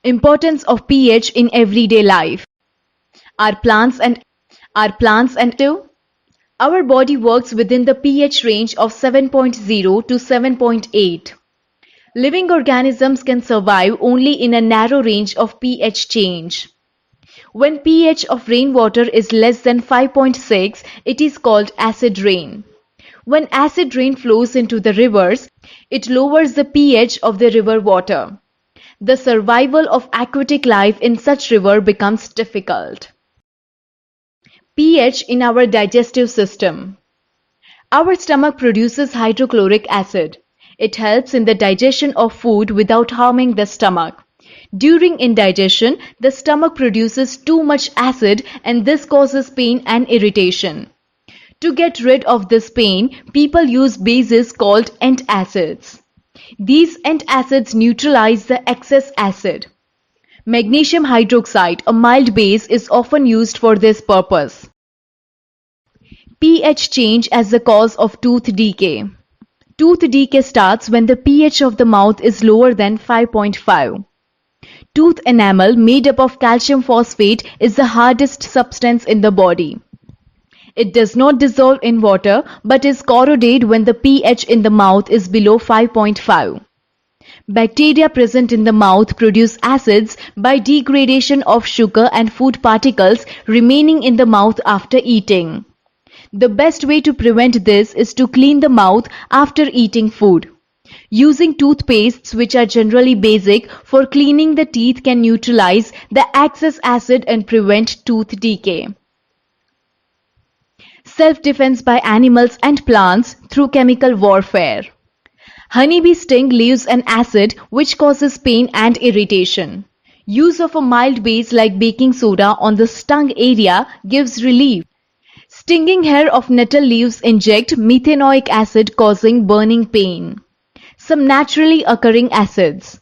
Importance of pH in everyday life. Are plants and Our body works within the pH range of 7.0 to 7.8. Living organisms can survive only in a narrow range of pH change. When pH of rainwater is less than 5.6, it is called acid rain. When acid rain flows into the rivers, it lowers the pH of the river water. The survival of aquatic life in such river becomes difficult. pH in our digestive system. Our stomach produces hydrochloric acid. It helps in the digestion of food without harming the stomach. During indigestion, the stomach produces too much acid and this causes pain and irritation. To get rid of this pain, people use bases called antacids. These antacids neutralize the excess acid. Magnesium hydroxide, a mild base, is often used for this purpose. pH change as the cause of tooth decay. Tooth decay starts when the pH of the mouth is lower than 5.5. Tooth enamel, made up of calcium phosphate, is the hardest substance in the body. It does not dissolve in water but is corroded when the pH in the mouth is below 5.5. Bacteria present in the mouth produce acids by degradation of sugar and food particles remaining in the mouth after eating. The best way to prevent this is to clean the mouth after eating food. Using toothpastes, which are generally basic, for cleaning the teeth can neutralize the excess acid and prevent tooth decay. Self-defense by animals and plants through chemical warfare. Honeybee sting leaves an acid which causes pain and irritation. Use of a mild base like baking soda on the stung area gives relief. Stinging hair of nettle leaves inject methanoic acid causing burning pain. Some naturally occurring acids.